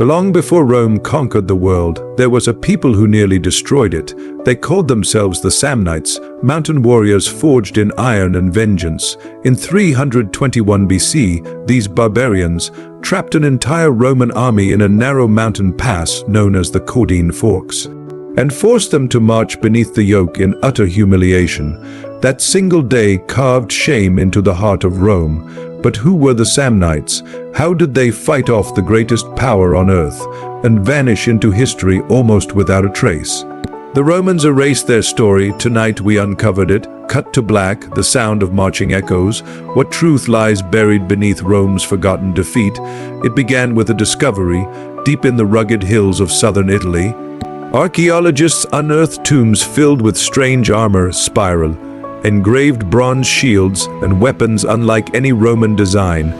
Long before Rome conquered the world, there was a people who nearly destroyed it. They called themselves the Samnites, mountain warriors forged in iron and vengeance. In 321 BC, these barbarians trapped an entire Roman army in a narrow mountain pass known as the Caudine Forks, and forced them to march beneath the yoke in utter humiliation. That single day carved shame into the heart of Rome. But who were the Samnites? How did they fight off the greatest power on earth and vanish into history almost without a trace? The Romans erased their story. Tonight we uncovered it. Cut to black, the sound of marching echoes. What truth lies buried beneath Rome's forgotten defeat? It began with a discovery deep in the rugged hills of southern Italy. Archaeologists unearthed tombs filled with strange armor, spiral, engraved bronze shields, and weapons unlike any Roman design.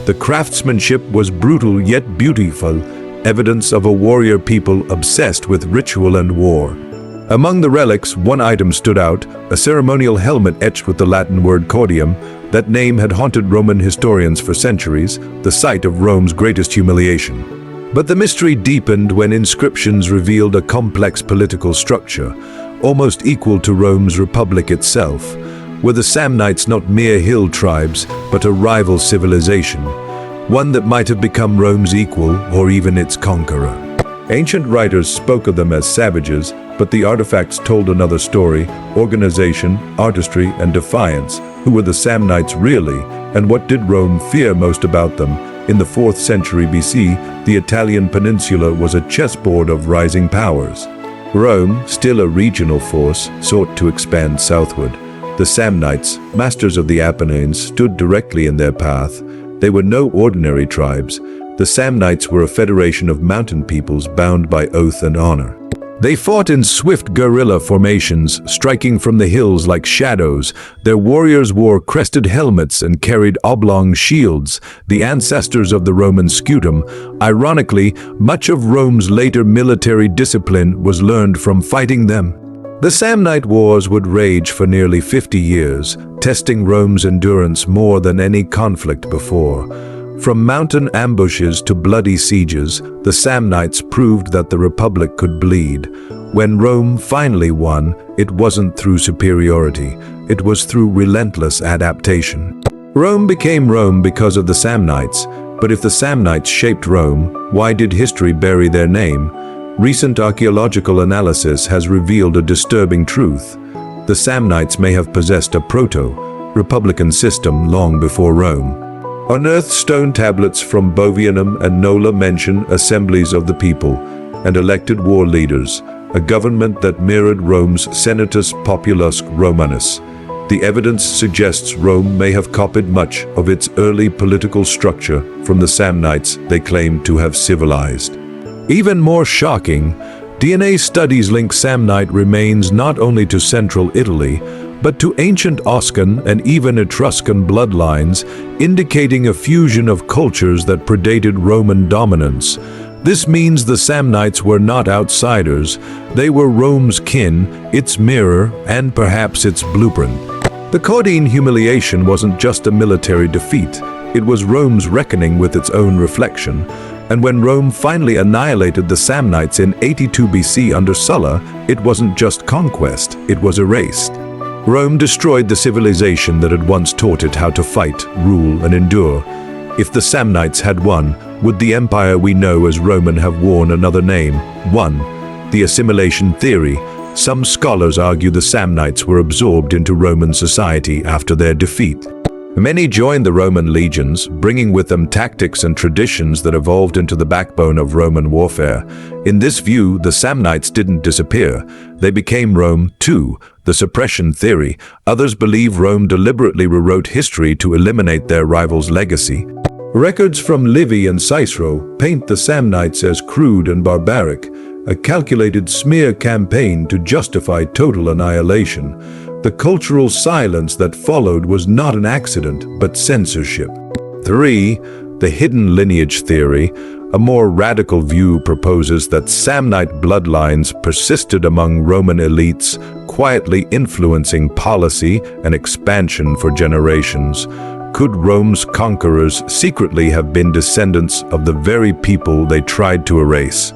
The craftsmanship was brutal yet beautiful, evidence of a warrior people obsessed with ritual and war. Among the relics, one item stood out, a ceremonial helmet etched with the Latin word caudium. That name had haunted Roman historians for centuries, the site of Rome's greatest humiliation. But the mystery deepened when inscriptions revealed a complex political structure, almost equal to Rome's republic itself. Were the Samnites not mere hill tribes, but a rival civilization, one that might have become Rome's equal or even its conqueror? Ancient writers spoke of them as savages, but the artifacts told another story: organization, artistry, and defiance. Who were the Samnites really, and what did Rome fear most about them? In the 4th century BC, the Italian peninsula was a chessboard of rising powers. Rome, still a regional force, sought to expand southward. The Samnites, masters of the Apennines, stood directly in their path. They were no ordinary tribes. The Samnites were a federation of mountain peoples bound by oath and honor. They fought in swift guerrilla formations, striking from the hills like shadows. Their warriors wore crested helmets and carried oblong shields, the ancestors of the Roman scutum. Ironically, much of Rome's later military discipline was learned from fighting them. The Samnite Wars would rage for nearly 50 years, testing Rome's endurance more than any conflict before. From mountain ambushes to bloody sieges, the Samnites proved that the Republic could bleed. When Rome finally won, it wasn't through superiority, it was through relentless adaptation. Rome became Rome because of the Samnites, but if the Samnites shaped Rome, why did history bury their name? Recent archaeological analysis has revealed a disturbing truth. The Samnites may have possessed a proto-republican system long before Rome. Unearthed stone tablets from Bovianum and Nola mention assemblies of the people and elected war leaders, a government that mirrored Rome's Senatus Populusque Romanus. The evidence suggests Rome may have copied much of its early political structure from the Samnites they claimed to have civilized. Even more shocking, DNA studies link Samnite remains not only to central Italy, but to ancient Oscan and even Etruscan bloodlines, indicating a fusion of cultures that predated Roman dominance. This means the Samnites were not outsiders. They were Rome's kin, its mirror, and perhaps its blueprint. The Caudine humiliation wasn't just a military defeat. It was Rome's reckoning with its own reflection. And when Rome finally annihilated the Samnites in 82 BC under Sulla, it wasn't just conquest, it was erased. Rome destroyed the civilization that had once taught it how to fight, rule, and endure. If the Samnites had won, would the empire we know as Roman have worn another name? 1. The assimilation theory. Some scholars argue the Samnites were absorbed into Roman society after their defeat. Many joined the Roman legions, bringing with them tactics and traditions that evolved into the backbone of Roman warfare. In this view, the Samnites didn't disappear. They became Rome, too. The suppression theory. Others believe Rome deliberately rewrote history to eliminate their rival's legacy. Records from Livy and Cicero paint the Samnites as crude and barbaric, a calculated smear campaign to justify total annihilation. The cultural silence that followed was not an accident, but censorship. 3. The hidden lineage theory. A more radical view proposes that Samnite bloodlines persisted among Roman elites, quietly influencing policy and expansion for generations. Could Rome's conquerors secretly have been descendants of the very people they tried to erase?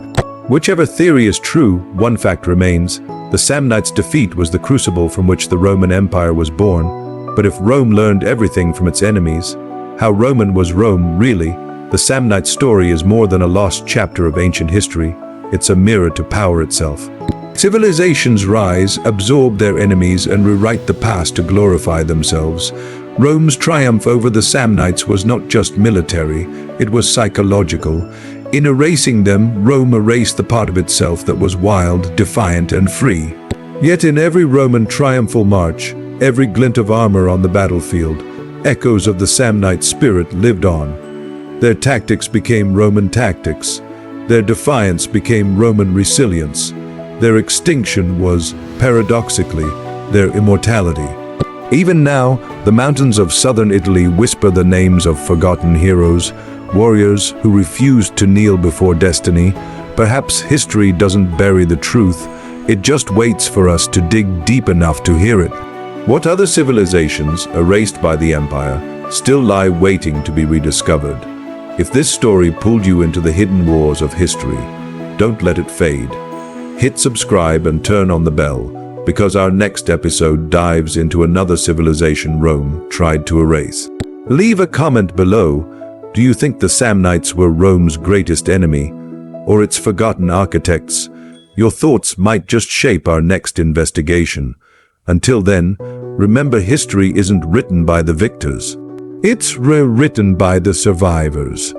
Whichever theory is true, one fact remains. The Samnites' defeat was the crucible from which the Roman Empire was born. But if Rome learned everything from its enemies, how Roman was Rome really? The Samnite story is more than a lost chapter of ancient history. It's a mirror to power itself. Civilizations rise, absorb their enemies, and rewrite the past to glorify themselves. Rome's triumph over the Samnites was not just military, it was psychological. In erasing them, Rome erased the part of itself that was wild, defiant, and free. Yet in every Roman triumphal march, every glint of armor on the battlefield, echoes of the Samnite spirit lived on. Their tactics became Roman tactics. Their defiance became Roman resilience. Their extinction was, paradoxically, their immortality. Even now, the mountains of southern Italy whisper the names of forgotten heroes, warriors who refused to kneel before destiny. Perhaps history doesn't bury the truth, it just waits for us to dig deep enough to hear it. What other civilizations, erased by the empire, still lie waiting to be rediscovered? If this story pulled you into the hidden wars of history, don't let it fade. Hit subscribe and turn on the bell, because our next episode dives into another civilization Rome tried to erase. Leave a comment below. Do you think the Samnites were Rome's greatest enemy, or its forgotten architects? Your thoughts might just shape our next investigation. Until then, remember, history isn't written by the victors. It's rewritten by the survivors.